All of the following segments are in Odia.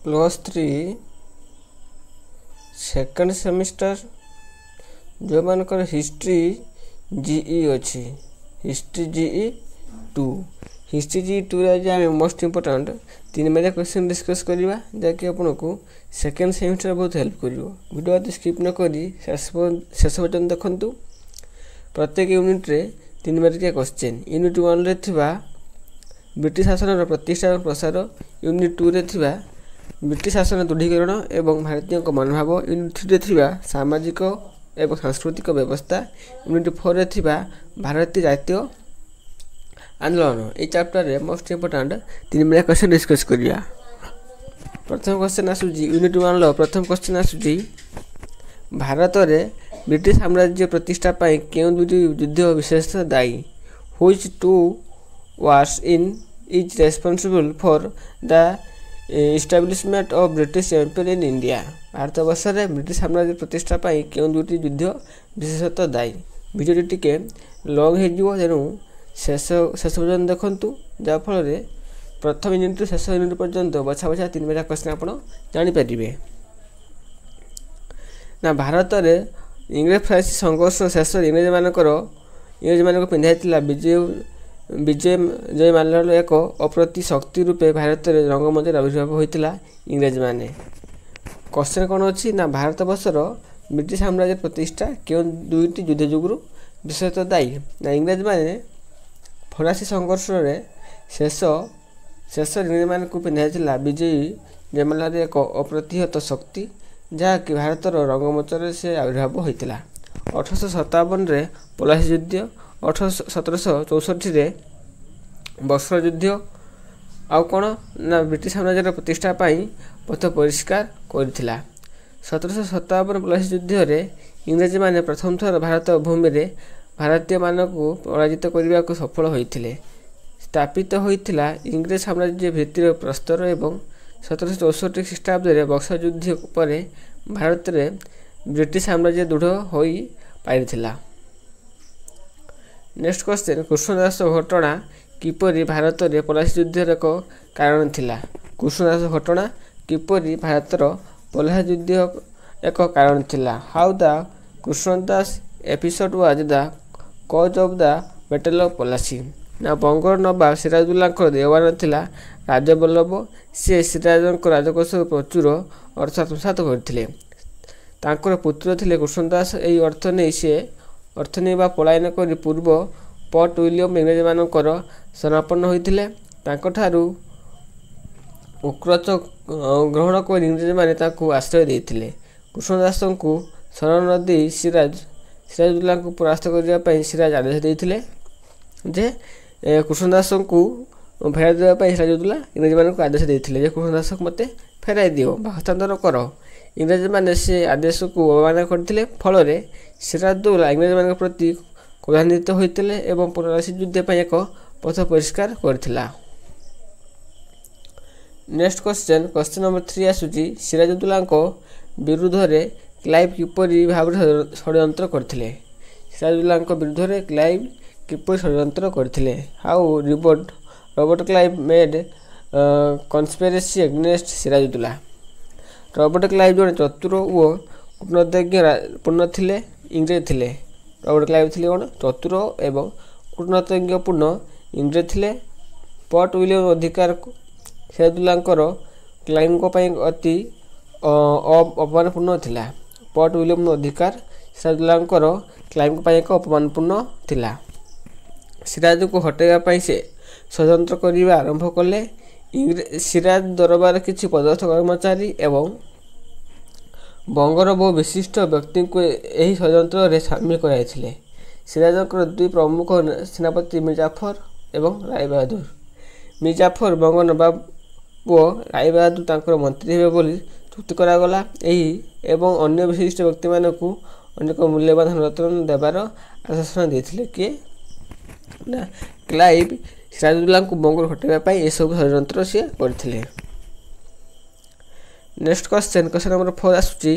+3 सेकेंड सेमिस्टर जो मानकर हिस्ट्री जीई अच्छी हिस्ट्री जीई 2 हिस्ट्री जीई 2 आज आम most important 3 mega question discuss करवा जहाँकि आपको सेकेंड सेमिस्टर बहुत हेल्प कर वीडियो आदि स्किप न करी शेष पर्यटन देखु प्रत्येक यूनिट रे 3 मेगा क्वेश्चन यूनिट 1 रे थिबा ब्रिटिश शासन प्रतिष्ठा प्रसार यूनिट 2 रे थिबा ब्रिटिश शासन दृढ़ीकरण एवं भारतीय मनोभाव यूनिट 3 रे थिबा सामाजिक एवं सांस्कृतिक व्यवस्था यूनिट 4 रे थिबा भारतीय जातीय आंदोलन ये चैप्टर रे most important 3 mega question discuss करिया। प्रथम क्वेश्चन आसुजी यूनिट 1 लो प्रथम क्वेश्चन आसुजी भारत रे ब्रिटिश साम्राज्य प्रतिष्ठा पाई केउं दुटी युद्ध विशेष दायी which two wars is responsible for the establishment of British empire in India. Bharat वर्ष में ब्रिटिश साम्राज्य प्रतिष्ठा पाई केउं दुटी युद्ध विशेषतः दायी। वीडियो टिके लॉन्ग हो तेणु शेष पर्यटन देखु जहाँफल प्रथम यूनिट रु शेष यूनिट पर्यंत बछा बछा 3 मेगा क्वेश्चन आप जानीपर ना। भारत में इंग्रेज फ्रांसीसी संघर्ष शेष इंग्रेज मान पिंधाई विजय जय माल्यर एक अप्रति शक्ति रूपे भारत में रंगमंच आविर्भाव होता इंग्रेज माने। क्वेश्चन कौन अच्छी ना भारत वर्षर ब्रिटिश साम्राज्य प्रतिष्ठा क्यों दुईटी युद्ध जुगुरु विशेषतः दायी ना। इंग्रेज माने फरासी संघर्ष शेष इंग्रेज मान पिंधाई विजयी जय माल्यर एक अप्रतिहत शक्ति जहाँकि भारतर रंगमंच से आविर्भाव होता। 1857 पलासी युद्ध 1764 बक्सर युद्ध आउ कौन ना ब्रिटिश साम्राज्य प्रतिष्ठा पाई पथ परिष्कार करथिला। 1757 पलासी युद्ध रे इंग्रेज माने प्रथम थर भारत भूमि रे भारतीय मानक पराजित करने को सफल होइथिले। स्थापित होइथिला इंग्रेज साम्राज्य भित्तिर प्रस्तर एवं 1764 ख्रीष्टाब्द रे बक्सर युद्ध पर भारत रे ब्रिटिश साम्राज्य दृढ़ होई पारिथिला। नेक्स्ट क्वेश्चन कृष्णदास घटना किपरि भारत रे पलासी युद्ध एक कारण थिला। कृष्णदास घटना किपरि भारतर पलासी युद्ध एक कारण थिला। How the Krishnadas episode was the cause of the battle of Palasi ना। बंगर नवाब सिराजुद्दौला देवान थिला राजबल्लभ से सिराजक राजकोष प्रचुर अर्थ आत्मसात करथिले। तांकर पुत्र थिले कृष्णदास यही अर्थ नहीं बा पलायन कर पूर्व पोर्ट विलियम इंग्रेज मानकर शरणापन्न होइथिले। तांकठारु उक्रच ग्रहण कर इंग्रेज माने तांको आश्रय देइथिले। कृष्णदास को शरण न दे सिराजुद्दौला को परास्त करने पर सिराज आदेश देइथिले जे कृष्णदास को फेराई देवाई सिराजुद्दौला इंग्रेज मान को आदेश देइथिले जे कृष्णदास को मते फेराई दियो बा हस्तांतर कर। इंग्रेज माने से आदेश को अवमानना करथिले फल सिराजुद्दौला इंग्रेज मान प्रति क्रोधान्वित होइतिले एवं पलासी युद्ध पर एक पथ परिष्कार करथिला। नेक्स्ट क्वेश्चन नंबर 3 आसुची सिराजुद्दौला विरुद्ध रे क्लाइव किपरि भाव षड्यंत्र करथिले। सिराजुद्दौला विरुद्ध रे क्लाइव किपरि षड्यंत्र करथिले। How Robert Clive made conspiracy against Sirajuddaula. Robert Clive जड़े चतुर और कूटनीतिज्ञपूर्ण थिले इंग्रेज थिले। रॉबर्ट क्लाइव थिले कौन चतुर एवं कूटनीतिज्ञपूर्ण इंग्रेज थिले। पोर्ट विलियम अधिकार सिराजुद्दौला क्लाइव अति अपमानपूर्ण थिला। पोर्ट विलियम अधिकार सिराजुद्दौला क्लाइव एक अपमानपूर्ण थिला। सिराज को हटाइबा से षड्यंत्र करने आरंभ कले। सिराज दरबार किसी पदस्थ कर्मचारी एवं बंगर बहु विशिष्ट व्यक्ति को यही षड्यंत्र रे सामिल कराइथिले। सिराजकर दुई प्रमुख सेनापति मिर्जाफर एवं राय बहादुर। मिर्जाफर बंग नवाब और राय बहादुर तांकर मंत्री हेबे बोली चुक्ति करागला। यही एवं अन्य विशिष्ट व्यक्ति मानकु अनेक मूल्यवान रत्न देवार आश्वासन देथिले कि ना क्लाइव सिराजुद्दौला को बंगल हटाइबा ये सब षड्यंत्र से करथिले। नेक्स्ट क्वेश्चन नंबर 4 आसुची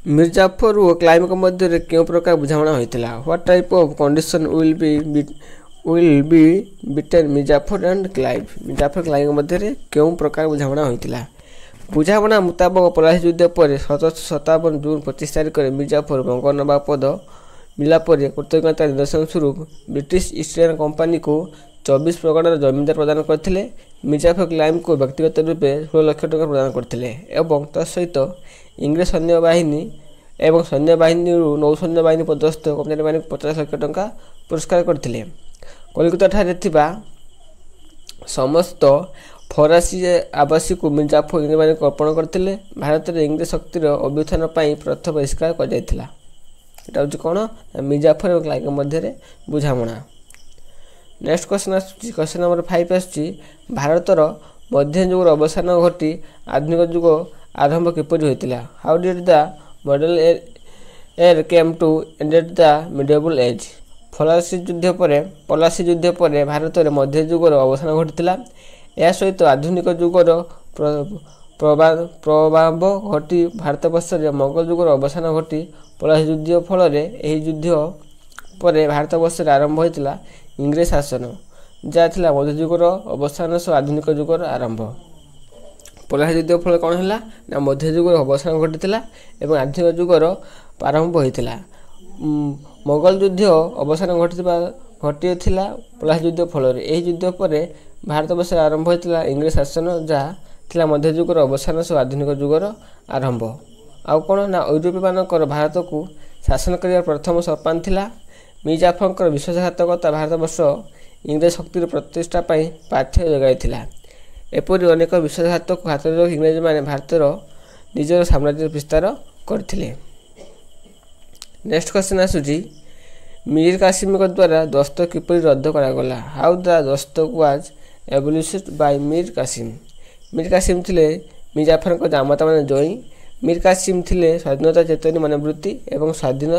मिर्जाफर और क्लाइव मध्य क्यों प्रकार बुझाणा होता। What type of condition will be will be between Mir Jafar and Clive. Mir Jafar କ୍ଲାଇଭ୍ଙ୍କ ମଧ୍ୟରେ କେଉଁ ପ୍ରକାର ବୁଝାମଣା ହୋଇଥିଲା? ବୁଝାମଣା ମୁତାବକ ପଲାସି ଯୁଦ୍ଧ ପରେ 1757 ଜୁନ୍ 25 ତାରିଖରେ ମିର୍ଜାଫର ବଙ୍ଗ ନବାବ ପଦ ମିଳିଲା ପରେ କୃତଜ୍ଞତା ନିଦର୍ଶନ ସ୍ୱରୂପ ବ୍ରିଟିଶ ଇଷ୍ଟ ଇଣ୍ଡିଆ କମ୍ପାନୀକୁ 24 ପ୍ରଗଣାର ଜମିଦାର ପ୍ରଦାନ କରିଥିଲେ। ମିର୍ଜାଫର କ୍ଲାଇଭ୍ଙ୍କୁ ବ୍ୟକ୍ତିଗତ ରୂପେ 16 ଲକ୍ଷ ଟଙ୍କା ପ୍ରଦାନ କରିଥିଲେ ଏବଂ ତା ସହିତ ଇଂରେଜ ସୈନ୍ୟବାହିନୀ ଏବଂ ସୈନ୍ୟବାହିନୀରୁ ନୌସୈନ୍ୟବାହିନୀ ପଦସ୍ଥ କର୍ମଚାରୀମାନଙ୍କୁ 50 ଲକ୍ଷ ଟଙ୍କା ପୁରସ୍କାର କରିଥିଲେ। କଲିକତାଠାରେ ଥିବା ସମସ୍ତ ଫରାସୀ ଆବାସୀକୁ ମିର୍ଜାଫର ଇଂରେଜମାନଙ୍କୁ ଅର୍ପଣ କରିଥିଲେ। ଭାରତରେ ଇଂରେଜ ଶକ୍ତିର ଅଭ୍ୟୁତ୍ଥାନ ପାଇଁ ପ୍ରଥମ ବହିଷ୍କାର କରାଯାଇଥିଲା। ଏଇଟା ହେଉଛି କ'ଣ? ମିର୍ଜାଫର ଏବଂ କ୍ଲାଇଭ୍ଙ୍କ ମଧ୍ୟରେ ବୁଝାମଣା। ନେକ୍ସଟ କ୍ୱେଶ୍ଚନ୍ ଆସୁଛି, କ୍ୱେଶ୍ଚନ୍ ନମ୍ବର 5 ଆସୁଛି, ଭାରତର ମଧ୍ୟଯୁଗର ଅବସାନ ଘଟି ଆଧୁନିକ ଯୁଗ ଆରମ୍ଭ କିପରି ହୋଇଥିଲା? ହାଉ ଡିଡ୍ ଦ ମଡେଲ ଏର କେମ୍ ଟୁ ଏଣ୍ଡେଡ୍ ଦ ମିଡିଏଭଲ୍ ଏଜ୍? ପଲାସି ଯୁଦ୍ଧ ପରେ ଭାରତରେ ମଧ୍ୟଯୁଗର ଅବସାନ ଘଟିଥିଲା। ଏହା ସହିତ ଆଧୁନିକ ଯୁଗର ପ୍ରଭାବ ଘଟି ଭାରତବର୍ଷରେ ମୋଗଲ ଯୁଗର ଅବସାନ ଘଟି ପଲାସି ଯୁଦ୍ଧ ଫଳରେ ଏହି ଯୁଦ୍ଧ ପରେ ଭାରତବର୍ଷରେ ଆରମ୍ଭ ହୋଇଥିଲା ଇଂରେଜ ଶାସନ, ଯାହା ଥିଲା ମଧ୍ୟଯୁଗର ଅବସାନ ସହ ଆଧୁନିକ ଯୁଗର ଆରମ୍ଭ। ପଲାସି ଯୁଦ୍ଧ ଫଳରେ କ'ଣ ହେଲା ନା ମଧ୍ୟଯୁଗର ଅବସାନ ଘଟିଥିଲା ଏବଂ ଆଧୁନିକ ଯୁଗର ପ୍ରାରମ୍ଭ ହୋଇଥିଲା। ମୋଗଲ ଯୁଦ୍ଧ ଅବସାନ ଘଟିଥିଲା ପଲାସି ଯୁଦ୍ଧ ଫଳରେ। ଏହି ଯୁଦ୍ଧ ପରେ ଭାରତବର୍ଷରେ ଆରମ୍ଭ ହୋଇଥିଲା ଇଂରେଜ ଶାସନ, ଯାହା ଥିଲା ମଧ୍ୟଯୁଗର ଅବସାନ ସହ ଆଧୁନିକ ଯୁଗର ଆରମ୍ଭ। ଆଉ କ'ଣ ନା ୟୁରୋପୀୟମାନଙ୍କର ଭାରତକୁ ଶାସନ କରିବାର ପ୍ରଥମ ସୋପାନ ଥିଲା। ମିର୍ଜାଫରଙ୍କର ବିଶ୍ୱାସଘାତକତା ଭାରତବର୍ଷ ଇଂରେଜ ଶକ୍ତିର ପ୍ରତିଷ୍ଠା ପାଇଁ ପାଥ୍ୟ ଯୋଗାଇଥିଲା। ଏପରି ଅନେକ ବିଶ୍ୱାସଘାତକୁ ହାତରେ ରଖି ଇଂରେଜମାନେ ଭାରତର ନିଜର ସାମ୍ରାଜ୍ୟ ବିସ୍ତାର କରିଥିଲେ। ନେକ୍ସଟ କ୍ୱେଶ୍ଚନ୍ ଆସୁଛି, ମୀର କାସିମଙ୍କ ଦ୍ୱାରା ଦସ୍ତକ କିପରି ରଦ୍ଦ କରାଗଲା? ହାଉ ଦ ଦସ୍ତକ ୱାଜ୍ ଏବୋଲିଶ୍ଡ ବାଇ ମୀର କାସିମ? ମୀର କାସିମ ଥିଲେ ମିର୍ଜାଫରଙ୍କ ଜାମାତାମାନେ ଜୟୀ। ମୀର କାସିମ ଥିଲେ ସ୍ୱାଧୀନତା ଚେତନୀ ମନୋବୃତ୍ତି ଏବଂ ସ୍ୱାଧୀନ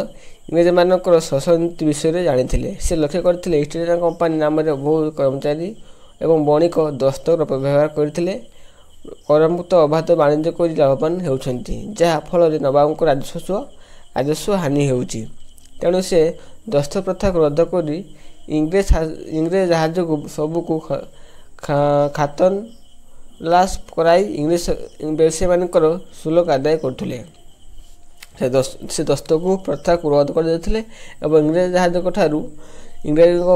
ଇଂରେଜମାନଙ୍କର ଶାସନ ନୀତି ବିଷୟରେ ଜାଣିଥିଲେ। ସେ ଲକ୍ଷ୍ୟ କରିଥିଲେ ଇଷ୍ଟ ଇଣ୍ଡିଆ କମ୍ପାନୀ ନାମରେ ବହୁ କର୍ମଚାରୀ ଏବଂ ବଣିକ ଦସ୍ତକର ଅପବ୍ୟବହାର କରିଥିଲେ। କରମୁକ୍ତ ଅବାଧ ବାଣିଜ୍ୟ କରି ଲାଭବାନ ହେଉଛନ୍ତି, ଯାହା ଫଳରେ ନବାବଙ୍କ ରାଜସ୍ୱ ହାନି ହେଉଛି। ତେଣୁ ସେ ଦସ୍ତକ ପ୍ରଥାକୁ ରଦ୍ଦ କରି ଇଂରେଜ ଜାହାଜକୁ ସବୁକୁ ଖାତଲାସ କରାଇ ଇଂରେଜ ବ୍ୟବସାୟୀମାନଙ୍କର ଶୁଳକ ଆଦାୟ କରୁଥିଲେ। ସେ ଦସ୍ତକ ପ୍ରଥାକୁ ରଦ୍ଦ କରିଦେଉଥିଲେ ଏବଂ ଇଂରେଜ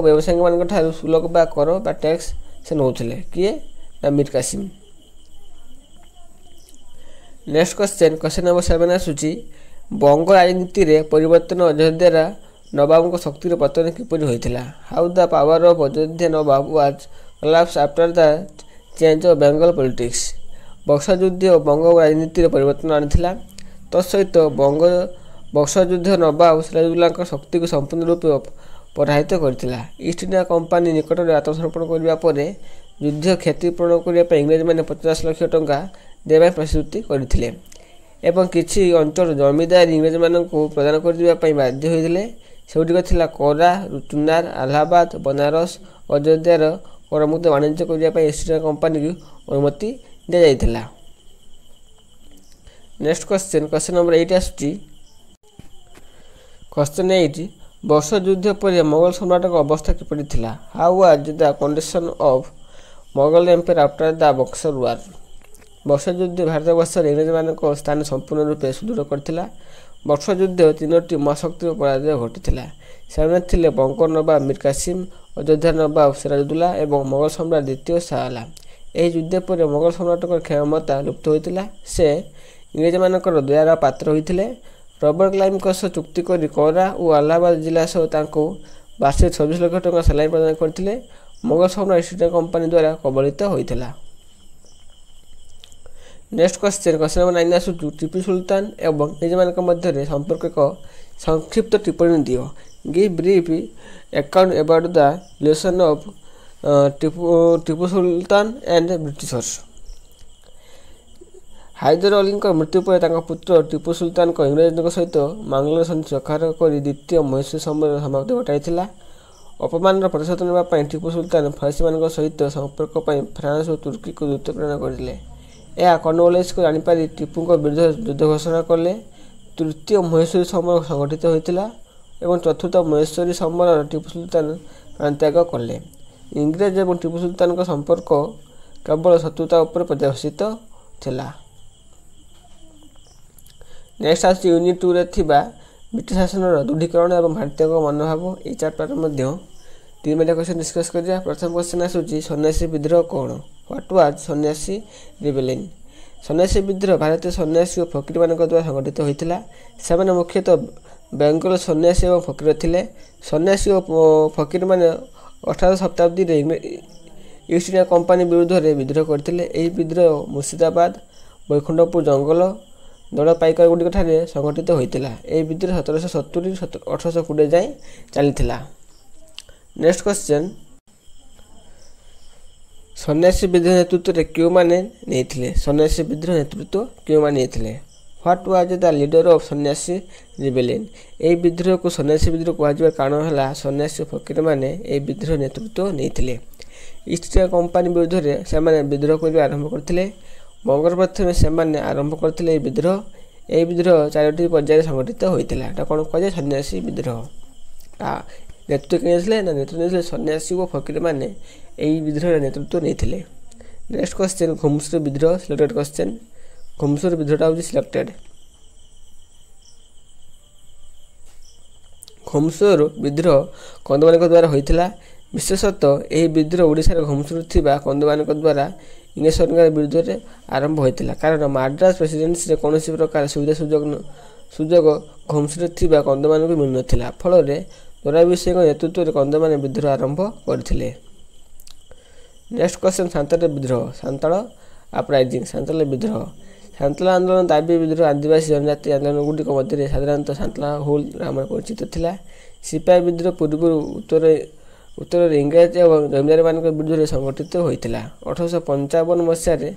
ବ୍ୟବସାୟୀମାନଙ୍କ ଠାରୁ ଶୁଳକ ବା କର ବା ଟ୍ୟାକ୍ସ ସେ ନେଉଥିଲେ। କିଏ ନା Mir Qasim. Next question number 7 ଆସୁଛି, ବଙ୍ଗ ରାଜନୀତିରେ ପରିବର୍ତ୍ତନ ଅଯୋଧ୍ୟାର ନବାବଙ୍କ ଶକ୍ତିର ପତନ କିପରି ହୋଇଥିଲା? How the power of Ayodhya nawab was collapse after the change of Bengal politics? Buxar ଯୁଦ୍ଧ ବଙ୍ଗ ରାଜନୀତିରେ ପରିବର୍ତ୍ତନ ଆଣିଥିଲା। ତତ୍ସହିତ ବକ୍ସା ଯୁଦ୍ଧ ନବାବ ସିରାଜୁଦ୍ଦୌଲାଙ୍କ ଶକ୍ତିକୁ ସମ୍ପୂର୍ଣ୍ଣ ରୂପେ ପରାଜିତ କରିଥିଲା। ଇଷ୍ଟ ଇଣ୍ଡିଆ କମ୍ପାନୀ ନିକଟରେ ଆତ୍ମସମର୍ପଣ କରିବା ପରେ ଯୁଦ୍ଧ କ୍ଷତି ପୂରଣ କରିବା ପାଇଁ ଇଂରେଜମାନେ 50 ଲକ୍ଷ ଟଙ୍କା ଦେବା ପାଇଁ ପ୍ରତିଶ୍ରୁତି କରିଥିଲେ ଏବଂ କିଛି ଅଞ୍ଚଳ ଜମିଦାରୀ ଇଂରେଜମାନଙ୍କୁ ପ୍ରଦାନ କରିଦେବା ପାଇଁ ବାଧ୍ୟ ହୋଇଥିଲେ। ସେଗୁଡ଼ିକ ଥିଲା କରା, ଚୁନାର, ଆହ୍ଲାବାଦ, ବନାରସ। ଅଯୋଧ୍ୟାର କରମୁକ୍ତ ବାଣିଜ୍ୟ କରିବା ପାଇଁ ଇଷ୍ଟ ଇଣ୍ଡିଆ କମ୍ପାନୀକୁ ଅନୁମତି ଦିଆଯାଇଥିଲା। ନେକ୍ସଟ କ୍ୱେଶ୍ଚନ୍ ନମ୍ବର 8 ଆସୁଛି, କ୍ୱେଶ୍ଚନ୍ 8, ବକ୍ସର ଯୁଦ୍ଧ ପରେ ମୋଗଲ ସମ୍ରାଟଙ୍କ ଅବସ୍ଥା କିପରି ଥିଲା? How was the condition of Mughal empire after the Buxar war? Buxar ଯୁଦ୍ଧ ଭାରତବର୍ଷରେ ଇଂରେଜମାନଙ୍କ ସ୍ଥାନ ସମ୍ପୂର୍ଣ୍ଣ ରୂପେ ସୁଦୃଢ଼ କରିଥିଲା। ବକ୍ସର ଯୁଦ୍ଧ 3ଟି ମହାଶକ୍ତିର ପରାଜୟ ଘଟିଥିଲା। ସେମାନେ ଥିଲେ ବଙ୍ଗ ନବାବ ମୀର କାସିମ, ଅଯୋଧ୍ୟାର ନବାବ ସିରାଜୁଦ୍ଦୌଲା ଏବଂ ମୋଗଲ ସମ୍ରାଟ ଦ୍ୱିତୀୟ ଶାହ ଆଲମ। ଏହି ଯୁଦ୍ଧ ପରେ ମୋଗଲ ସମ୍ରାଟଙ୍କର କ୍ଷମତା ଲୁପ୍ତ ହୋଇଥିଲା। ସେ ଇଂରେଜମାନଙ୍କର ଦୟାର ପାତ୍ର ହୋଇଥିଲେ। ରବର୍ଟ କ୍ଲାଇଭଙ୍କ ସହ ଚୁକ୍ତି କରି କରା ଓ ଆହ୍ଲାବାଦ ଜିଲ୍ଲା ସହ ତାଙ୍କୁ ବାର୍ଷିକ 26 ଲକ୍ଷ ଟଙ୍କା ସାଲାମି ପ୍ରଦାନ କରିଥିଲେ। ମୋଗଲ ସମ୍ରାଟ ଇଷ୍ଟ ଇଣ୍ଡିଆ କମ୍ପାନୀ ଦ୍ୱାରା କବଳିତ ହୋଇଥିଲା। ନେକ୍ସଟ କ୍ୱେଶ୍ଚନ୍ ନମ୍ବର 9 ଆସୁଛୁ, ଟିପୁ ସୁଲତାନ ଏବଂ ଇଂରେଜମାନଙ୍କ ମଧ୍ୟରେ ସମ୍ପର୍କ ଏକ ସଂକ୍ଷିପ୍ତ ଟିପ୍ପଣୀ ଦିଅ। Give brief account about the relation of Tipu Sultan and Britishers? Haidar ଅଲିଙ୍କ ମୃତ୍ୟୁ ପରେ ତାଙ୍କ ପୁତ୍ର ଟିପୁ ସୁଲତାନଙ୍କ ଇଂରେଜଙ୍କ ସହିତ ମାଙ୍ଗଲେରେ ସନ୍ଧି ସ୍ୱାକ୍ଷର କରି ଦ୍ୱିତୀୟ ମହୀଶୂର ସମରର ସମାପ୍ତି ଘଟାଇଥିଲା। ଅପମାନର ପ୍ରତିଶୋଧ ନେବା ପାଇଁ ଟିପୁ ସୁଲତାନ ଫରାସୀମାନଙ୍କ ସହିତ ସମ୍ପର୍କ ପାଇଁ ଫ୍ରାନ୍ସ ଓ ତୁର୍କୀକୁ ଦୂତ ପ୍ରେରଣ କରିଥିଲେ। ଏହା କର୍ଣ୍ଣୱାଲିସକୁ ଜାଣିପାରି ଟିପୁଙ୍କ ବିରୁଦ୍ଧରେ ଯୁଦ୍ଧ ଘୋଷଣା କଲେ। ତୃତୀୟ ମହୀଶୂର ସମର ସଂଗଠିତ ହୋଇଥିଲା ଏବଂ ଚତୁର୍ଥ ମହୀଶୂରୀ ସମରରେ ଟିପୁ ସୁଲତାନ ପ୍ରାଣତ୍ୟାଗ କଲେ। ଇଂରେଜ ଏବଂ ଟିପୁ ସୁଲତାନଙ୍କ ସମ୍ପର୍କ କେବଳ ଶତ୍ରୁତା ଉପରେ ପର୍ଯ୍ୟବସିତ ଥିଲା। ନେକ୍ସଟ ଆସୁଛି ୟୁନିଟ୍ 2ରେ ଥିବା ବ୍ରିଟିଶ ଶାସନର ଦୃଢ଼ୀକରଣ ଏବଂ ଭାରତୀୟଙ୍କ ମନୋଭାବ। ଏହି ଚାପ୍ଟରରେ ମଧ୍ୟ 3 ମାର୍କିଆ କ୍ୱେଶ୍ଚନ୍ ଡିସ୍କସ୍ କରିବା। ପ୍ରଥମ କ୍ୱେଶ୍ଚନ୍ ଆସୁଛି ସନ୍ନ୍ୟାସୀ ବିଦ୍ରୋହ କ'ଣ? ହ୍ୱାଟ୍ ୱାଜ୍ ସନ୍ନ୍ୟାସୀ ରିବେଲିୟନ୍? ସନ୍ନ୍ୟାସୀ ବିଦ୍ରୋହ ଭାରତୀୟ ସନ୍ନ୍ୟାସୀ ଓ ଫକୀରମାନଙ୍କ ଦ୍ୱାରା ସଂଗଠିତ ହୋଇଥିଲା। ସେମାନେ ମୁଖ୍ୟତଃ ବେଙ୍ଗଲ ସନ୍ନ୍ୟାସୀ ଏବଂ ଫକୀର ଥିଲେ। ସନ୍ନ୍ୟାସୀ ଓ ଫକୀରମାନେ 18ଶ ଶତାବ୍ଦୀରେ ଇଷ୍ଟ ଇଣ୍ଡିଆ କମ୍ପାନୀ ବିରୁଦ୍ଧରେ ବିଦ୍ରୋହ କରିଥିଲେ। ଏହି ବିଦ୍ରୋହ ମୁର୍ଶିଦାବାଦ, ବୈକୁଣ୍ଠପୁର ଜଙ୍ଗଲ ଦଳ ପାଇକରଗୁଡ଼ିକ ଠାରେ ସଂଗଠିତ ହୋଇଥିଲା। ଏହି ବିଦ୍ରୋହ 1770 1820 ଯାଏଁ ଚାଲିଥିଲା। ନେକ୍ସଟ କ୍ୱେଶ୍ଚନ୍ ସନ୍ନ୍ୟାସୀ ବିଦ୍ରୋହ ନେତୃତ୍ୱରେ କେଉଁମାନେ ନେଇଥିଲେ? ସନ୍ନ୍ୟାସୀ ବିଦ୍ରୋହ ନେତୃତ୍ୱ କେଉଁମାନେ ନେଇଥିଲେ? What was the leader of ସନ୍ନ୍ୟାସୀ ରିବେଲିୟନ୍? ଏହି ବିଦ୍ରୋହକୁ ସନ୍ନ୍ୟାସୀ ବିଦ୍ରୋହ କୁହାଯିବାର କାରଣ ହେଲା ସନ୍ନ୍ୟାସୀ ଓ ଫକୀରମାନେ ଏହି ବିଦ୍ରୋହ ନେତୃତ୍ୱ ନେଇଥିଲେ। ଇଷ୍ଟ ଇଣ୍ଡିଆ କମ୍ପାନୀ ବିରୁଦ୍ଧରେ ସେମାନେ ବିଦ୍ରୋହ କରିବା ଆରମ୍ଭ କରିଥିଲେ। ବଙ୍ଗର ପ୍ରଥମେ ସେମାନେ ଆରମ୍ଭ କରିଥିଲେ ଏହି ବିଦ୍ରୋହ। ଏହି ବିଦ୍ରୋହ 4ଟି ପର୍ଯ୍ୟାୟରେ ସଂଗଠିତ ହୋଇଥିଲା। ଏଟା କ'ଣ କୁହାଯାଏ? ସନ୍ନ୍ୟାସୀ ବିଦ୍ରୋହ। ନେତୃତ୍ୱ କିଏ ନେଇଥିଲେ? ନା ନେତୃତ୍ୱ ନେଇଥିଲେ ସନ୍ନ୍ୟାସୀ ଓ ଫକୀରମାନେ ଏହି ବିଦ୍ରୋହର ନେତୃତ୍ୱ ନେଇଥିଲେ। ନେକ୍ସଟ କ୍ୱେଶ୍ଚନ୍ ଘୁମସୁର ବିଦ୍ରୋହ ସିଲେକ୍ଟେଡ୍ କ୍ୱେଶ୍ଚନ୍। ଘୁମସୁର ବିଦ୍ରୋହଟା ହେଉଛି ସିଲେକ୍ଟେଡ୍। ଘୁମସୁର ବିଦ୍ରୋହ କନ୍ଧମାନଙ୍କ ଦ୍ୱାରା ହୋଇଥିଲା। ବିଶେଷତଃ ଏହି ବିଦ୍ରୋହ ଓଡ଼ିଶାର ଘୁମସୁର ଥିବା କନ୍ଧମାନଙ୍କ ଦ୍ୱାରା ଇଂରେଜ ସରକାର ବିରୁଦ୍ଧରେ ଆରମ୍ଭ ହୋଇଥିଲା। କାରଣ ମାଡ୍ରାସ ପ୍ରେସିଡେନ୍ସିରେ କୌଣସି ପ୍ରକାର ସୁବିଧା ସୁଯୋଗ ଘୁମସୁରରେ ଥିବା କନ୍ଧମାନଙ୍କୁ ମିଳୁନଥିଲା। ଫଳରେ ଦୋରାବି ସିଂଙ୍କ ନେତୃତ୍ୱରେ କନ୍ଧମାନେ ବିଦ୍ରୋହ ଆରମ୍ଭ କରିଥିଲେ। ନେକ୍ସଟ କ୍ୱେଶ୍ଚନ୍ ସାନ୍ତାଳ ବିଦ୍ରୋହ ସାନ୍ତାଳ ଅପରାଇଜିଂ। ସାନ୍ତାଳ ବିଦ୍ରୋହ ସାନ୍ତାଳ ଆନ୍ଦୋଳନ ଦାବି ବିଦ୍ରୋହ ଆଦିବାସୀ ଜନଜାତି ଆନ୍ଦୋଳନଗୁଡ଼ିକ ମଧ୍ୟରେ ସାଧାରଣତଃ ସାନ୍ତାଳ ହୁଲ୍ ନାମରେ ପରିଚିତ ଥିଲା। ସିପାହୀ ବିଦ୍ରୋହ ପୂର୍ବରୁ ଉତ୍ତରରେ ଇଂରେଜ ଏବଂ ଜମିଦାରମାନଙ୍କ ବିରୁଦ୍ଧରେ ସଂଗଠିତ ହୋଇଥିଲା। 1855 ମସିହାରେ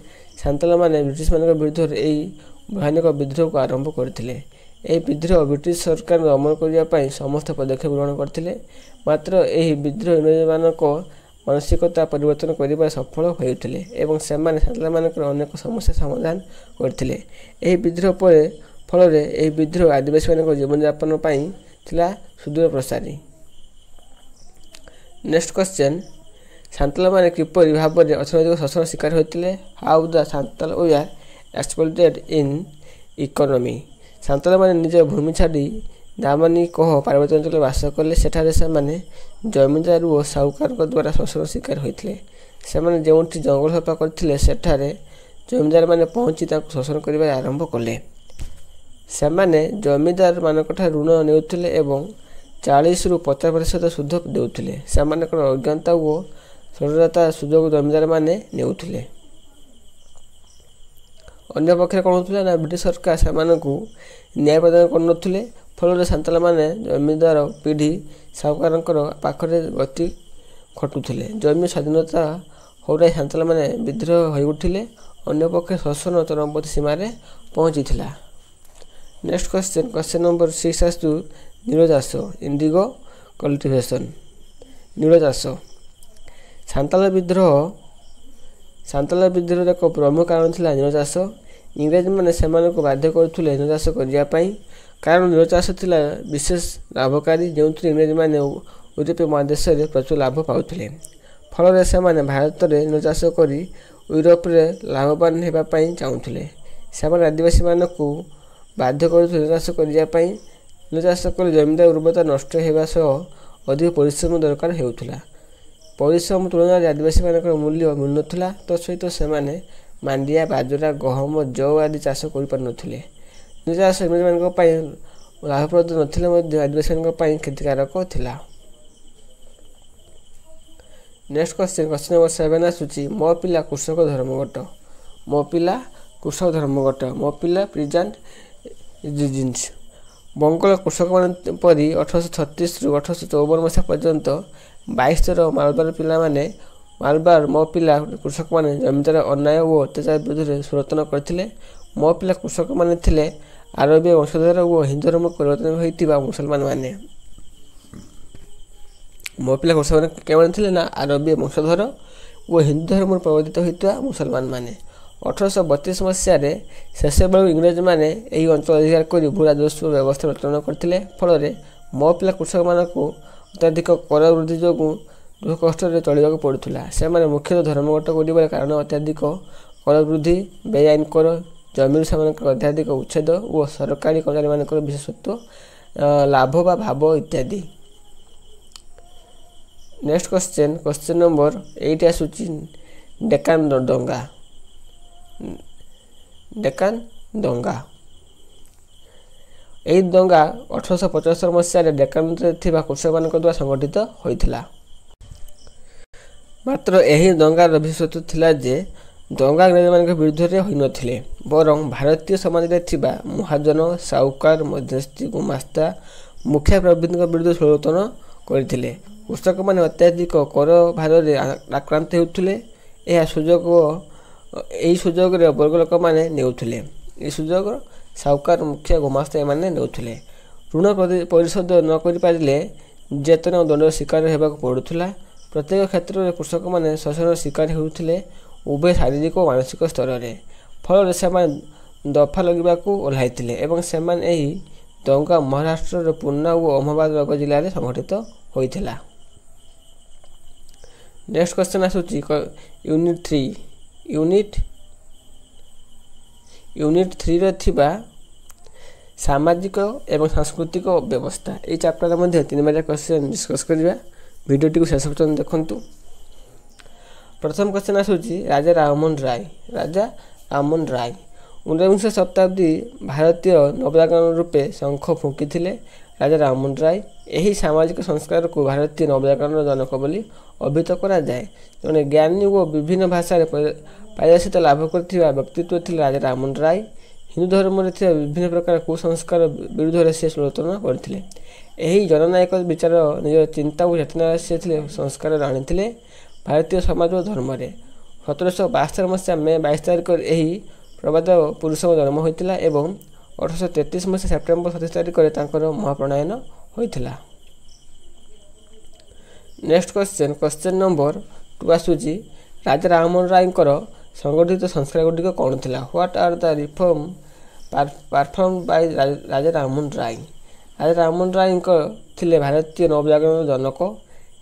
ସାନ୍ତାଳମାନେ ବ୍ରିଟିଶମାନଙ୍କ ବିରୁଦ୍ଧରେ ଏହି ଭୟାନକ ବିଦ୍ରୋହକୁ ଆରମ୍ଭ କରିଥିଲେ। ଏହି ବିଦ୍ରୋହ ବ୍ରିଟିଶ ସରକାରଙ୍କୁ ଦମନ କରିବା ପାଇଁ ସମସ୍ତ ପଦକ୍ଷେପ ଗ୍ରହଣ କରିଥିଲେ। ମାତ୍ର ଏହି ବିଦ୍ରୋହ ଇଂରେଜମାନଙ୍କ ମାନସିକତା ପରିବର୍ତ୍ତନ କରିବାରେ ସଫଳ ହୋଇଥିଲେ ଏବଂ ସେମାନେ ସାନ୍ତାଳମାନଙ୍କର ଅନେକ ସମସ୍ୟା ସମାଧାନ କରିଥିଲେ। ଏହି ବିଦ୍ରୋହ ଫଳରେ ଏହି ବିଦ୍ରୋହ ଆଦିବାସୀମାନଙ୍କ ଜୀବନଯାପନ ପାଇଁ ଥିଲା ସୁଦୂର ପ୍ରସାରୀ। ନେକ୍ସଟ କ୍ୱେଶ୍ଚନ୍ ସାନ୍ତାଳମାନେ କିପରି ଭାବରେ ଅର୍ଥନୈତିକ ଶୋଷଣ ଶିକାର ହୋଇଥିଲେ? ହାଉ ଦ ସାନ୍ତାଳ ୱେର୍ ଏକ୍ସପ୍ଲଏଟେଡ୍ ଇନ୍ ଇକୋନୋମି? ସାନ୍ତାଳମାନେ ନିଜ ଭୂମି ଛାଡ଼ି ଦାମନିକହ ପାର୍ବତ୍ୟ ଅଞ୍ଚଳରେ ବାସ କଲେ। ସେଠାରେ ସେମାନେ ଜମିଦାର ଓ ସାହୁକାରଙ୍କ ଦ୍ୱାରା ଶୋଷଣ ଶିକାର ହୋଇଥିଲେ। ସେମାନେ ଯେଉଁଠି ଜଙ୍ଗଲ ସଫା କରିଥିଲେ ସେଠାରେ ଜମିଦାରମାନେ ପହଞ୍ଚି ତାଙ୍କୁ ଶୋଷଣ କରିବା ଆରମ୍ଭ କଲେ। ସେମାନେ ଜମିଦାରମାନଙ୍କଠାରୁ ଋଣ ନେଉଥିଲେ ଏବଂ 40ରୁ 50% ସୁଧ ଦେଉଥିଲେ। ସେମାନଙ୍କର ଅଜ୍ଞତା ଓ ଷଡ଼ଯନ୍ତ୍ର ସୁଯୋଗ ଜମିଦାରମାନେ ନେଉଥିଲେ। ଅନ୍ୟ ପକ୍ଷରେ କ'ଣ ହେଉଥିଲା ନା ବ୍ରିଟିଶ ସରକାର ସେମାନଙ୍କୁ ନ୍ୟାୟ ପ୍ରଦାନ କରୁନଥିଲେ। ଫଳରେ ସାନ୍ତାଳମାନେ ଜମିଦାର ପିଢ଼ି ସାହୁକାରଙ୍କର ପାଖରେ ଗତି ଖଟୁଥିଲେ। ଜମି ସ୍ୱାଧୀନତା ହରାଇ ସାନ୍ତାଳମାନେ ବିଦ୍ରୋହ ହୋଇଉଠିଲେ। ଅନ୍ୟପକ୍ଷରେ ଶୋଷଣ ଚରମପନ୍ଥୀ ସୀମାରେ ପହଞ୍ଚିଥିଲା। ନେକ୍ସଟ କ୍ୱେଶ୍ଚନ୍ ନମ୍ବର 6 ଆସୁ ନୀଳ ଚାଷ ଇଣ୍ଡିଗୋ କଲ୍ଟିଭେସନ୍। ନୀଳ ଚାଷ ସାନ୍ତାଳ ବିଦ୍ରୋହର ଏକ ପ୍ରମୁଖ କାରଣ ଥିଲା ନୀଳ ଚାଷ। ଇଂରେଜମାନେ ସେମାନଙ୍କୁ ବାଧ୍ୟ କରୁଥିଲେ ନୀଳ ଚାଷ କରିବା ପାଇଁ। କାରଣ ନୀଳ ଚାଷ ଥିଲା ବିଶେଷ ଲାଭକାରୀ, ଯେଉଁଥିରେ ଇଂରେଜମାନେ ୟୁରୋପୀୟ ମହାଦେଶରେ ପ୍ରଚୁର ଲାଭ ପାଉଥିଲେ। ଫଳରେ ସେମାନେ ଭାରତରେ ନୀଳ ଚାଷ କରି ୟୁରୋପରେ ଲାଭବାନ ହେବା ପାଇଁ ଚାହୁଁଥିଲେ। ସେମାନେ ଆଦିବାସୀମାନଙ୍କୁ ବାଧ୍ୟ କରୁଥିଲେ ନୀଳ ଚାଷ କରିବା ପାଇଁ। ନୀଳ ଚାଷ କଲେ ଜମିଦାର ଉର୍ବରତା ନଷ୍ଟ ହେବା ସହ ଅଧିକ ପରିଶ୍ରମ ଦରକାର ହେଉଥିଲା। ପରିଶ୍ରମ ତୁଳନାରେ ଆଦିବାସୀମାନଙ୍କର ମୂଲ୍ୟ ମିଳୁନଥିଲା। ତତ୍ସହିତ ସେମାନେ ମାଣ୍ଡିଆ, ବାଜରା, ଗହମ, ଜଉ ଆଦି ଚାଷ କରିପାରୁନଥିଲେ। ନୀଳ ଚାଷ ଇଂରେଜମାନଙ୍କ ପାଇଁ ଲାଭପ୍ରଦ ନଥିଲେ ମଧ୍ୟ ଆଦିବାସୀମାନଙ୍କ ପାଇଁ କ୍ଷତିକାରକ ଥିଲା। ନେକ୍ସଟ କ୍ୱେଶ୍ଚନ୍ ନମ୍ବର 7 ଆସୁଛି ମୋ ପିଲା କୃଷକ ଧର୍ମଘଟ। ମୋ ପିଲା କୃଷକ ଧର୍ମଘଟ ମୋ ପିଲା ପ୍ରିଜାଣ୍ଟ ରିଜିନ୍ସ। ବଙ୍ଗଳା କୃଷକମାନଙ୍କ ପରି 1836ରୁ 1854 ମସିହା ପର୍ଯ୍ୟନ୍ତ 22ଥର ମାଲବାର ମୋ ପିଲା କୃଷକମାନେ ଜମିଦାର ଅନ୍ୟାୟ ଓ ଅତ୍ୟାଚାର ବିରୁଦ୍ଧରେ ସ୍ୱରତନ କରିଥିଲେ। ମୋ ପିଲା କୃଷକମାନେ ଥିଲେ ଆରବୀୟ ବଂଶଧର ଓ ହିନ୍ଦୁ ଧର୍ମ ପରିବର୍ତ୍ତନ ହୋଇଥିବା ମୁସଲମାନମାନେ। ମୋ ପିଲା କୃଷକମାନେ କେଉଁମାନେ ଥିଲେ ନା ଆରବୀୟ ବଂଶଧର ଓ ହିନ୍ଦୁ ଧର୍ମରୁ ପ୍ରବର୍ତ୍ତିତ ହୋଇଥିବା ମୁସଲମାନମାନେ। 1832 ମସିହାରେ ଶେଷ ବେଳକୁ ଇଂରେଜମାନେ ଏହି ଅଞ୍ଚଳ ଅଧିକାର କରି ଭୂ ରାଜସ୍ୱ ବ୍ୟବସ୍ଥା ପ୍ରଚଳନ କରିଥିଲେ। ଫଳରେ ମୋ ପିଲା କୃଷକମାନଙ୍କୁ ଅତ୍ୟଧିକ କର ବୃଦ୍ଧି ଯୋଗୁଁ ଦୁଃଖ କଷ୍ଟରେ ଚଳିବାକୁ ପଡ଼ୁଥିଲା। ସେମାନେ ମୁଖ୍ୟତଃ ଧର୍ମଘଟ କରିବାର କାରଣ ଅତ୍ୟଧିକ କର ବୃଦ୍ଧି, ବେଆଇନ କର, ଜମିରୁ ସେମାନଙ୍କର ଅତ୍ୟଧିକ ଉଚ୍ଛେଦ ଓ ସରକାରୀ କର୍ମଚାରୀମାନଙ୍କର ବିଶେଷତ୍ୱ ଲାଭ ବା ଭାବ ଇତ୍ୟାଦି। ନେକ୍ସଟ କ୍ୱେଶ୍ଚନ ନମ୍ବର 8 ଆସୁଛି ଡେକାନ ଦଙ୍ଗା। ଡେକାନ ଦଙ୍ଗା ଏହି ଦଙ୍ଗା 1875 ମସିହାରେ ଡେକାନରେ ଥିବା କୃଷକମାନଙ୍କ ଦ୍ୱାରା ସଂଗଠିତ ହୋଇଥିଲା। ମାତ୍ର ଏହି ଦଙ୍ଗାର ବିଶେଷତ୍ୱ ଥିଲା ଯେ ଦଙ୍ଗା ଇଂରେଜମାନଙ୍କ ବିରୁଦ୍ଧରେ ହୋଇନଥିଲେ, ବରଂ ଭାରତୀୟ ସମାଜରେ ଥିବା ମହାଜନ, ସାହୁକାର, ମଧ୍ୟସ୍ଥି, ଗୁମାସ୍ତା, ମୁଖିଆ ପ୍ରଭୃତିଙ୍କ ବିରୁଦ୍ଧରେ ଷଡ଼ଯନ୍ତ୍ର କରିଥିଲେ। କୃଷକମାନେ ଅତ୍ୟଧିକ କର ଭାରରେ ଆକ୍ରାନ୍ତ ହେଉଥିଲେ। ଏହି ସୁଯୋଗରେ ବର୍ଗ ଲୋକମାନେ ନେଉଥିଲେ। ଏହି ସୁଯୋଗ ସାହୁକାର, ମୁଖିଆ, ଗୁମାସ୍ତା ଏମାନେ ନେଉଥିଲେ। ଋଣ ପରିଶୋଧ ନ କରିପାରିଲେ ନିର୍ଯାତନା ଓ ଦଣ୍ଡର ଶିକାର ହେବାକୁ ପଡ଼ୁଥିଲା। ପ୍ରତ୍ୟେକ କ୍ଷେତ୍ରରେ କୃଷକମାନେ ଶୋଷଣର ଶିକାର ହେଉଥିଲେ, ଉଭୟ ଶାରୀରିକ ଓ ମାନସିକ ସ୍ତରରେ। ଫଳରେ ସେମାନେ ଦଫା ଲଗାଇବାକୁ ଓହ୍ଲାଇଥିଲେ ଏବଂ ସେମାନେ ଏହି ଦଙ୍ଗା ମହାରାଷ୍ଟ୍ରର ପୁନା ଓ ଅହମଦାବାଦ ଜିଲ୍ଲାରେ ସଂଘଟିତ ହୋଇଥିଲା। ନେକ୍ସଟ କ୍ୱେଶ୍ଚନ ଆସୁଛି ୟୁନିଟ୍ 3ରେ ଥିବା ସାମାଜିକ ଏବଂ ସାଂସ୍କୃତିକ ବ୍ୟବସ୍ଥା। ଏହି ଚାପ୍ଟରରେ ମଧ୍ୟ 3 ମାର୍କିଆ କ୍ୱେଶ୍ଚନ ଡିସ୍କସ୍ କରିବା। ଭିଡ଼ିଓଟିକୁ ଶେଷ ପର୍ଯ୍ୟନ୍ତ ଦେଖନ୍ତୁ। ପ୍ରଥମ କ୍ୱେଶ୍ଚନ ଆସୁଛି ରାଜା ରାମମୋହନ ରାୟ। ରାଜା ରାମମୋହନ ରାୟ 19ଶ ଶତାବ୍ଦୀ ଭାରତୀୟ ନବଜାଗରଣ ରୂପେ ଶଙ୍ଖ ଫୁଙ୍କିଥିଲେ। ରାଜା ରାମମୋହନ ରାୟ ଏହି ସାମାଜିକ ସଂସ୍କାରକୁ ଭାରତୀୟ ନବଜାଗରଣର ଜନକ ବୋଲି ଅଭିହିତ କରାଯାଏ। ଜଣେ ଜ୍ଞାନୀ ଓ ବିଭିନ୍ନ ଭାଷାରେ ପାରଦର୍ଶିତା ଲାଭ କରିଥିବା ବ୍ୟକ୍ତିତ୍ୱ ଥିଲେ ରାଜା ରାମମୋହନ ରାୟ। ହିନ୍ଦୁ ଧର୍ମରେ ଥିବା ବିଭିନ୍ନ ପ୍ରକାର କୁସଂସ୍କାର ବିରୁଦ୍ଧରେ ସେ ଷଡ଼ଯନ୍ତ୍ର କରିଥିଲେ। ଏହି ଜନନାୟକ ବିଚାର ନିଜର ଚିନ୍ତା ଓ ଚେତନାରେ ସେ ସଂସ୍କାର ଆଣିଥିଲେ ଭାରତୀୟ ସମାଜ ଓ ଧର୍ମରେ। 1772 ମସିହା ମେ 22 ତାରିଖରେ ଏହି ପ୍ରବାଦ ପୁରୁଷଙ୍କ ଜନ୍ମ ହୋଇଥିଲା ଏବଂ 1833 ମସିହା ସେପ୍ଟେମ୍ବର 27 ତାରିଖରେ ତାଙ୍କର ମହାପ୍ରଣୟନ ହୋଇଥିଲା। ନେକ୍ସଟ କ୍ୱେଶ୍ଚନ ନମ୍ବର 2 ଆସୁଛି ରାଜା ରାମମୋହନ ରାୟଙ୍କର ସଂଗଠିତ ସଂସ୍କାର ଗୁଡ଼ିକ କ'ଣ ଥିଲା? What are the reform perform by Raja Rammohan Roy? Raja Rammohan ରାୟଙ୍କ ଥିଲେ ଭାରତୀୟ ନବଜାଗରଣର ଜନକ।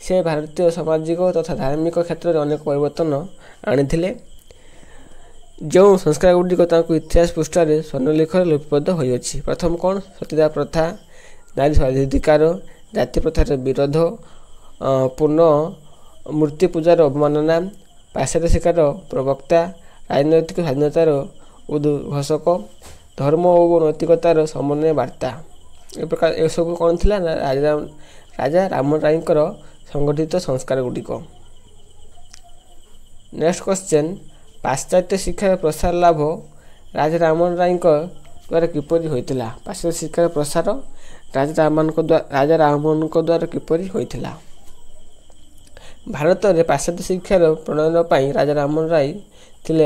ସେ ଭାରତୀୟ ସାମାଜିକ ତଥା ଧାର୍ମିକ କ୍ଷେତ୍ରରେ ଅନେକ ପରିବର୍ତ୍ତନ ଆଣିଥିଲେ। ଯେଉଁ ସଂସ୍କାର ଗୁଡ଼ିକ ତାଙ୍କୁ ଇତିହାସ ପୃଷ୍ଠାରେ ସ୍ୱର୍ଣ୍ଣଲେଖରେ ଲିପିବଦ୍ଧ ହୋଇଅଛି। ପ୍ରଥମ କ'ଣ? ସତୀଦାହ ପ୍ରଥା, ନାରୀ ସ୍ୱାଧିକାର, ଜାତି ପ୍ରଥାର ବିରୋଧ, ପୂର୍ଣ୍ଣ ମୂର୍ତ୍ତି ପୂଜାର ଅବମାନନା, ପାଶ୍ଚାତ୍ୟ ଶିକ୍ଷାର ପ୍ରବକ୍ତା, ରାଜନୈତିକ ସ୍ୱାଧୀନତାର ଉଦ୍ଘୋଷକ, ଧର୍ମ ଓ ନୈତିକତାର ସମନ୍ୱୟ ବାର୍ତ୍ତା। ଏସବୁ କ'ଣ ଥିଲା? ରାଜା ରାମମୋହନ ରାୟଙ୍କର ସଂଗଠିତ ସଂସ୍କାର ଗୁଡ଼ିକ। ନେକ୍ସଟ କ୍ୱେଶ୍ଚନ ପାଶ୍ଚାତ୍ୟ ଶିକ୍ଷାର ପ୍ରସାର ଲାଭ ରାଜା ରାମମୋହନ ରାୟଙ୍କ ଦ୍ୱାରା କିପରି ହୋଇଥିଲା? ପାଶ୍ଚାତ୍ୟ ଶିକ୍ଷାର ପ୍ରସାର ରାଜା ରାମମୋହନଙ୍କ ଦ୍ୱାରା କିପରି ହୋଇଥିଲା? ଭାରତରେ ପାଶ୍ଚାତ୍ୟ ଶିକ୍ଷାର ପ୍ରଣୟନ ପାଇଁ ରାଜା ରାମମୋହନ ରାୟ ଥିଲେ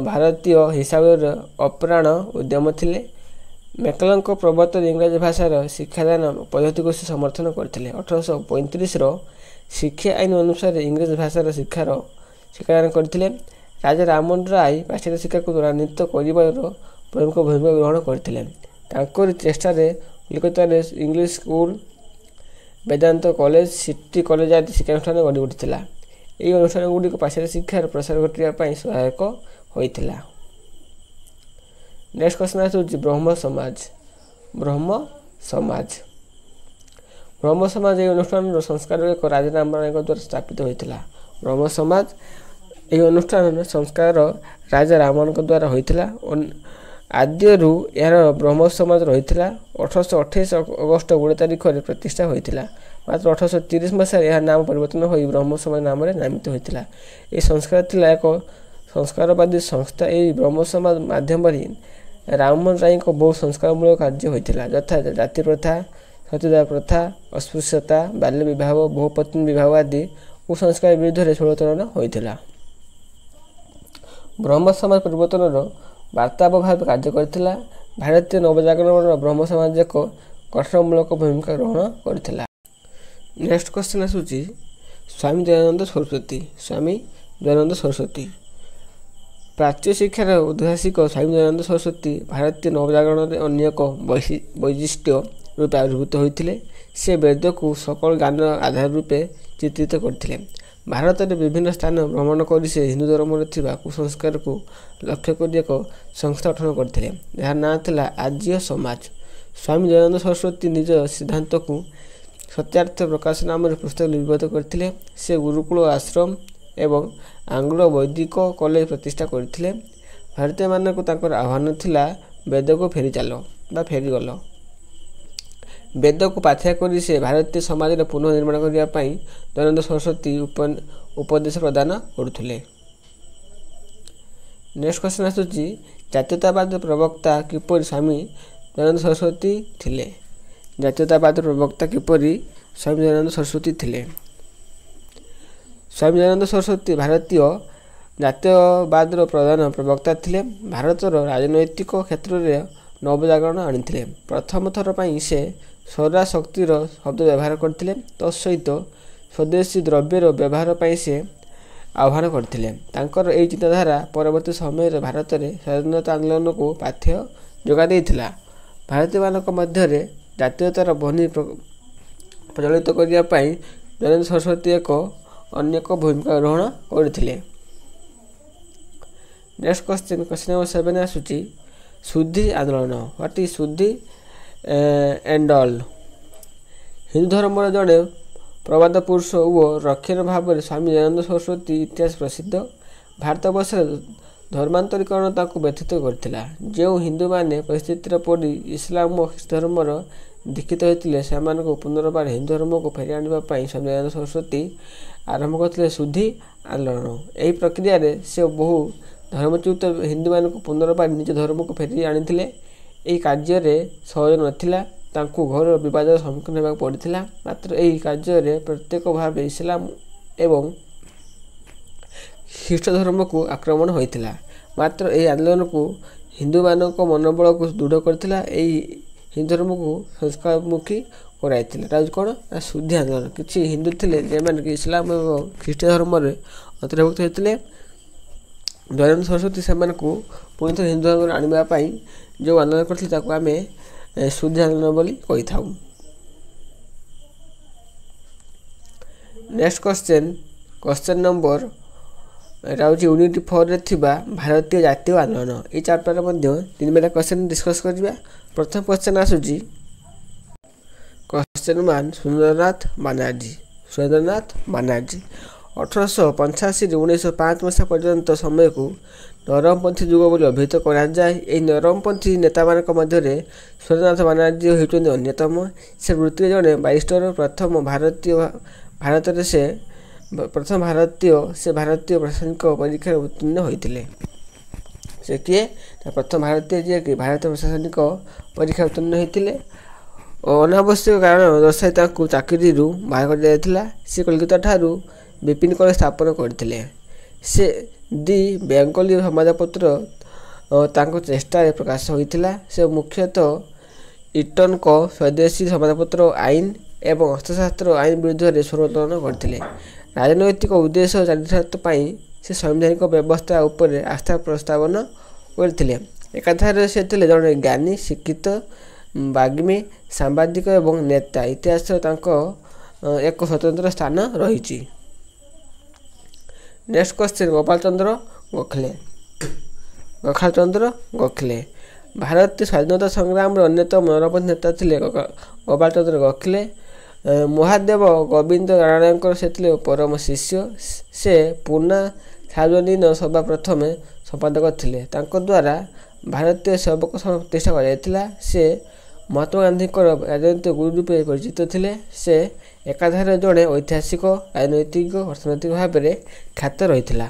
ଭାରତୀୟ ହିସାବରେ ଅପ୍ରାଣ ଉଦ୍ୟମ ଥିଲେ। ମେକଲଙ୍କ ପ୍ରବର୍ତ୍ତନ ଇଂରାଜୀ ଭାଷାର ଶିକ୍ଷାଦାନ ପଦ୍ଧତିକୁ ସେ ସମର୍ଥନ କରିଥିଲେ। 1835ର ଶିକ୍ଷା ଆଇନ ଅନୁସାରେ ଇଂରେଜ ଭାଷାର ଶିକ୍ଷାଦାନ କରିଥିଲେ। ରାଜା ରାମମୋହନ ରାୟ ପାଶ୍ଚାତ୍ୟ ଶିକ୍ଷାକୁ ତ୍ୱରାନ୍ୱିତ କରିବାର ପ୍ରମୁଖ ଭୂମିକା ଗ୍ରହଣ କରିଥିଲେ। ତାଙ୍କରି ଚେଷ୍ଟାରେ କଲିକତାରେ English school, Vedanta college, city college ଆଦି ଶିକ୍ଷାନୁଷ୍ଠାନ ଗଢ଼ି ଉଠିଥିଲା। ଏହି ଅନୁଷ୍ଠାନଗୁଡ଼ିକ ପାଶ୍ଚାତ୍ୟ ଶିକ୍ଷାର ପ୍ରସାର ଘଟିବା ପାଇଁ ସହାୟକ ହୋଇଥିଲା। ନେକ୍ସଟ କ୍ୱେଶ୍ଚନ ଆସୁଛି ବ୍ରହ୍ମ ସମାଜ ଏହି ଅନୁଷ୍ଠାନର ସଂସ୍କାର ଏକ ରାଜା ରାମମୋହନ ରାୟଙ୍କ ଦ୍ୱାରା ସ୍ଥାପିତ ହୋଇଥିଲା। ବ୍ରହ୍ମ ସମାଜ ଏହି ଅନୁଷ୍ଠାନର ସଂସ୍କାର ରାଜା ରାମମୋହନଙ୍କ ଦ୍ୱାରା ହୋଇଥିଲା। ଆଦ୍ୟରୁ ଏହାର ବ୍ରହ୍ମ ସମାଜ ରହିଥିଲା। 1828 ଅଗଷ୍ଟ 20 ତାରିଖରେ ପ୍ରତିଷ୍ଠା ହୋଇଥିଲା। ମାତ୍ର 1830 ମସିହାରେ ଏହାର ନାମ ପରିବର୍ତ୍ତନ ହୋଇ ବ୍ରହ୍ମ ସମାଜ ନାମରେ ନାମିତ ହୋଇଥିଲା। ଏହି ସଂସ୍କାର ଥିଲା ଏକ ସଂସ୍କାରବାଦୀ ସଂସ୍ଥା। ଏହି ବ୍ରହ୍ମ ସମାଜ ମାଧ୍ୟମରେ ରାମମୋହନ ରାୟଙ୍କ ବହୁ ସଂସ୍କାରମୂଳକ କାର୍ଯ୍ୟ ହୋଇଥିଲା, ଯଥା ଜାତି ପ୍ରଥା, ସତୀଦାହ ପ୍ରଥା, ଅସ୍ପୃଶ୍ୟତା, ବାଲ୍ୟ ବିବାହ, ବହୁପତ୍ନୀ ବିବାହ ଆଦି କୁସଂସ୍କାର ବିରୁଦ୍ଧରେ ଷଡ଼ଯନ୍ତ୍ର ହୋଇଥିଲା। ବ୍ରହ୍ମ ସମାଜ ପରିବର୍ତ୍ତନର ବାର୍ତ୍ତାବହ ଭାବେ କାର୍ଯ୍ୟ କରିଥିଲା। ଭାରତୀୟ ନବଜାଗରଣର ବ୍ରହ୍ମ ସମାଜ ଏକ ଗଠନମୂଳକ ଭୂମିକା ଗ୍ରହଣ କରିଥିଲା। ନେକ୍ସଟ କ୍ୱେଶ୍ଚନ ଆସୁଛି ସ୍ୱାମୀ ଦୟାନନ୍ଦ ସରସ୍ୱତୀ। ପ୍ରାଚ୍ୟ ଶିକ୍ଷାର ଉଦ୍ଭାସିକ ସ୍ୱାମୀ ଦୟାନନ୍ଦ ସରସ୍ୱତୀ ଭାରତୀୟ ନବଜାଗରଣରେ ଅନ୍ୟ ଏକ ବୈଶିଷ୍ଟ୍ୟ ରୂପେ ଆବିର୍ଭୂତ ହୋଇଥିଲେ। ସେ ବେଦକୁ ସକଳ ଜ୍ଞାନ ଆଧାର ରୂପେ ଚିତ୍ରିତ କରିଥିଲେ। ଭାରତରେ ବିଭିନ୍ନ ସ୍ଥାନ ଭ୍ରମଣ କରି ସେ ହିନ୍ଦୁ ଧର୍ମରେ ଥିବା କୁସଂସ୍କାରକୁ ଲକ୍ଷ୍ୟ କରି ଏକ ସଂସ୍ଥା ଗଠନ କରିଥିଲେ, ଯାହାର ନାଁ ଥିଲା ଆର୍ଯ୍ୟ ସମାଜ। ସ୍ୱାମୀ ଦୟାନନ୍ଦ ସରସ୍ୱତୀ ନିଜ ସିଦ୍ଧାନ୍ତକୁ ସତ୍ୟାର୍ଥ ପ୍ରକାଶ ନାମରେ ପୁସ୍ତକ ଲିପିବଦ୍ଧ କରିଥିଲେ। ସେ ଗୁରୁକୁଳ ଆଶ୍ରମ ଏବଂ ଆଙ୍ଗ୍ଲୋ ବୈଦିକ କଲେଜ ପ୍ରତିଷ୍ଠା କରିଥିଲେ। ଭାରତୀୟମାନଙ୍କୁ ତାଙ୍କର ଆହ୍ୱାନ ଥିଲା ବେଦକୁ ଫେରିଚାଲ ବା ଫେରିଗଲ। ବେଦକୁ ପାଥେୟ କରି ସେ ଭାରତୀୟ ସମାଜର ପୁନଃ ନିର୍ମାଣ କରିବା ପାଇଁ ଦୟାନନ୍ଦ ସରସ୍ୱତୀ ଉପଦେଶ ପ୍ରଦାନ କରୁଥିଲେ। ନେକ୍ସଟ କ୍ୱେଶ୍ଚନ୍ ଆସୁଛି, ଜାତୀୟତାବାଦ ପ୍ରବକ୍ତା କିପରି ସ୍ୱାମୀ ଦୟାନନ୍ଦ ସରସ୍ୱତୀ ଥିଲେ? ଜାତୀୟତାବାଦ ପ୍ରବକ୍ତା କିପରି ସ୍ୱାମୀ ଦୟାନନ୍ଦ ସରସ୍ୱତୀ ଥିଲେ? ସ୍ୱାମୀ ଦୟାନନ୍ଦ ସରସ୍ୱତୀ ଭାରତୀୟ ଜାତୀୟବାଦର ପ୍ରଧାନ ପ୍ରବକ୍ତା ଥିଲେ। ଭାରତର ରାଜନୈତିକ କ୍ଷେତ୍ରରେ ନବଜାଗରଣ ଆଣିଥିଲେ। ପ୍ରଥମ ଥର ପାଇଁ ସେ ସୌରଶକ୍ତିର ଶବ୍ଦ ବ୍ୟବହାର କରିଥିଲେ। ତତ୍ସହିତ ସ୍ୱଦେଶୀ ଦ୍ରବ୍ୟର ବ୍ୟବହାର ପାଇଁ ସେ ଆହ୍ୱାନ କରିଥିଲେ। ତାଙ୍କର ଏହି ଚିନ୍ତାଧାରା ପରବର୍ତ୍ତୀ ସମୟରେ ଭାରତରେ ସ୍ୱାଧୀନତା ଆନ୍ଦୋଳନକୁ ପାଥେୟ ଯୋଗାଇ ଦେଇଥିଲା। ଭାରତୀୟମାନଙ୍କ ମଧ୍ୟରେ ଜାତୀୟତାର ଧ୍ୱନି ପ୍ରଜ୍ୱଳିତ କରିବା ପାଇଁ ଦୟାନନ୍ଦ ସରସ୍ୱତୀ ଅନେକ ଭୂମିକା ଗ୍ରହଣ କରିଥିଲେ। ନେକ୍ସଟ କ୍ୱେଶ୍ଚନ୍ ନମ୍ବର 7 ଆସୁଛି, ଶୁଦ୍ଧି ଆନ୍ଦୋଳନ। ହ୍ୱାଟ୍ ଇଜ୍ ଶୁଦ୍ଧି ଏଣ୍ଡ ଅଲ୍? ହିନ୍ଦୁ ଧର୍ମର ଜଣେ ପ୍ରବାଦ ପୁରୁଷ ଓ ରକ୍ଷକ ଭାବରେ ସ୍ୱାମୀ ଦୟାନନ୍ଦ ସରସ୍ୱତୀ ଇତିହାସ ପ୍ରସିଦ୍ଧ। ଭାରତବର୍ଷରେ ଧର୍ମାନ୍ତରୀକରଣ ତାଙ୍କୁ ବ୍ୟଥିତ କରିଥିଲା। ଯେଉଁ ହିନ୍ଦୁମାନେ ପରିସ୍ଥିତିରେ ପଡ଼ି ଇସଲାମ ଓ ଖ୍ରୀଷ୍ଟ ଧର୍ମର ଦୀକ୍ଷିତ ହୋଇଥିଲେ, ସେମାନଙ୍କୁ ପୁନର୍ବାର ହିନ୍ଦୁ ଧର୍ମକୁ ଫେରି ଆଣିବା ପାଇଁ ସ୍ୱାମୀ ଦୟାନନ୍ଦ ସରସ୍ୱତୀ ଆରମ୍ଭ କରିଥିଲେ ଶୁଦ୍ଧି ଆନ୍ଦୋଳନ। ଏହି ପ୍ରକ୍ରିୟାରେ ସେ ବହୁ ଧର୍ମଚ୍ୟୁତ ହିନ୍ଦୁମାନଙ୍କୁ ପୁନର୍ବାର ନିଜ ଧର୍ମକୁ ଫେରି ଆଣିଥିଲେ। ଏହି କାର୍ଯ୍ୟରେ ସହଜ ନଥିଲା, ତାଙ୍କୁ ଘୋର ବିବାଦର ସମ୍ମୁଖୀନ ହେବାକୁ ପଡ଼ିଥିଲା। ମାତ୍ର ଏହି କାର୍ଯ୍ୟରେ ପ୍ରତ୍ୟକ୍ଷ ଭାବେ ଇସଲାମ ଏବଂ ଖ୍ରୀଷ୍ଟ ଧର୍ମକୁ ଆକ୍ରମଣ ହୋଇଥିଲା। ମାତ୍ର ଏହି ଆନ୍ଦୋଳନକୁ ହିନ୍ଦୁମାନଙ୍କ ମନୋବଳକୁ ଦୃଢ଼ କରିଥିଲା। ଏହି ହିନ୍ଦୁ ଧର୍ମକୁ ସଂସ୍କାରମୁଖୀ କରାଇଥିଲା। ଏଟା ହେଉଛି କ'ଣ ନା ଶୁଦ୍ଧି ଆନ୍ଦୋଳନ। କିଛି ହିନ୍ଦୁ ଥିଲେ ଯେଉଁମାନେ କି ଇସଲାମ ଏବଂ ଖ୍ରୀଷ୍ଟ ଧର୍ମରେ ଅନ୍ତର୍ଭୁକ୍ତ ହୋଇଥିଲେ। ଦୟାନନ୍ଦ ସରସ୍ୱତୀ ସେମାନଙ୍କୁ ପୁଣି ଥରେ ହିନ୍ଦୁ ଧର୍ମରେ ଆଣିବା ପାଇଁ ଯେଉଁ ଆନ୍ଦୋଳନ କରିଥିଲେ ତାକୁ ଆମେ ଶୁଦ୍ଧି ଆନ୍ଦୋଳନ ବୋଲି କହିଥାଉ। ନେକ୍ସଟ କ୍ୱେଶ୍ଚନ୍ ନମ୍ବର ଏଟା ହେଉଛି ୟୁନିଟ୍ 4ରେ ଥିବା ଭାରତୀୟ ଜାତୀୟ ଆନ୍ଦୋଳନ। ଏହି ଚାପ୍ଟରରେ ମଧ୍ୟ 3ଟା କ୍ୱେଶ୍ଚନ୍ ଡିସ୍କସ୍ କରିବା। ପ୍ରଥମ କ୍ୱେଶ୍ଚନ୍ ଆସୁଛି, କ୍ୱେଶ୍ଚନ୍ 1 ସୁରେନ୍ଦ୍ରନାଥ ବାନାର୍ଜୀ। 1885ରୁ 1905 ମସିହା ପର୍ଯ୍ୟନ୍ତ ସମୟକୁ ନରମପନ୍ଥୀ ଯୁଗ ବୋଲି ଅଭିହିତ କରାଯାଏ। ଏହି ନରମପନ୍ଥୀ ନେତାମାନଙ୍କ ମଧ୍ୟରେ ସୁରେନ୍ଦ୍ରନାଥ ବାନାର୍ଜୀ ହେଉଛନ୍ତି ଅନ୍ୟତମ। ସେ ବୃତ୍ତିରେ ଜଣେ ବାରିଷ୍ଟର। ପ୍ରଥମ ଭାରତୀୟ ଭାରତୀୟ ପ୍ରଶାସନିକ ପରୀକ୍ଷାରେ ଉତ୍ତୀର୍ଣ୍ଣ ହୋଇଥିଲେ। ସେ କିଏ? ପ୍ରଥମ ଭାରତୀୟ ଯିଏକି ଭାରତୀୟ ପ୍ରଶାସନିକ ପରୀକ୍ଷା ଉତ୍ତୀର୍ଣ୍ଣ ହୋଇଥିଲେ। ଅନାବଶ୍ୟକ କାରଣ ଦର୍ଶାଇ ତାଙ୍କୁ ଚାକିରିରୁ ବାହାର କରିଦିଆଯାଇଥିଲା। ସେ କଲିକତା ଠାରୁ ବିପିନ କଲେଜ ସ୍ଥାପନ କରିଥିଲେ। ସେ ଦି ବେଙ୍ଗଲୀ ସମ୍ବାଦପତ୍ର ତାଙ୍କ ଚେଷ୍ଟାରେ ପ୍ରକାଶ ହୋଇଥିଲା। ସେ ମୁଖ୍ୟତଃ ଇଟନଙ୍କ ସ୍ୱଦେଶୀ ସମ୍ବାଦପତ୍ର ଆଇନ ଏବଂ ଅସ୍ତ୍ରଶସ୍ତ୍ର ଆଇନ ବିରୁଦ୍ଧରେ ସ୍ୱର ଉତ୍ତୋଳନ କରିଥିଲେ। ରାଜନୈତିକ ଉଦ୍ଦେଶ୍ୟ ଚରିତାର୍ଥ ପାଇଁ ସେ ସାମ୍ବିଧାନିକ ବ୍ୟବସ୍ଥା ଉପରେ ଆସ୍ଥା ପ୍ରସ୍ତାବନ କରିଥିଲେ। ଏକାଧାରରେ ସେ ଥିଲେ ଜଣେ ଜ୍ଞାନୀ, ଶିକ୍ଷିତ, ବାଗ୍ମୀ, ସାମ୍ବାଦିକ ଏବଂ ନେତା। ଇତିହାସରେ ତାଙ୍କ ଏକ ସ୍ୱତନ୍ତ୍ର ସ୍ଥାନ ରହିଛି। Next question, Gopalchandra Gokhale. ଭାରତୀୟ ସ୍ୱାଧୀନତା ସଂଗ୍ରାମର ଅନ୍ୟତମ ନରପନ୍ଥୀ ନେତା ଥିଲେ ଗୋପାଳଚନ୍ଦ୍ର ଗୋଖଲେ। ମହାଦେବ ଗୋବିନ୍ଦ ରାଣାଙ୍କର ସେ ଥିଲେ ପରମ ଶିଷ୍ୟ। ସେ ପୁନା ସାର୍ବଜନୀନ ସଭା ପ୍ରଥମେ ସମ୍ପାଦକ ଥିଲେ। ତାଙ୍କ ଦ୍ୱାରା ଭାରତୀୟ ସେବକ ସଂଘ ପ୍ରତିଷ୍ଠା କରାଯାଇଥିଲା। ସେ ମହାତ୍ମା ଗାନ୍ଧୀଙ୍କର ରାଜନୈତିକ ଗୁରୁ ରୂପେ ପରିଚିତ ଥିଲେ। ସେ ଏକାଧାରରେ ଜଣେ ଐତିହାସିକ, ରାଜନୈତିକ, ଅର୍ଥନୈତିକ ଭାବରେ ଖ୍ୟାତ ରହିଥିଲା।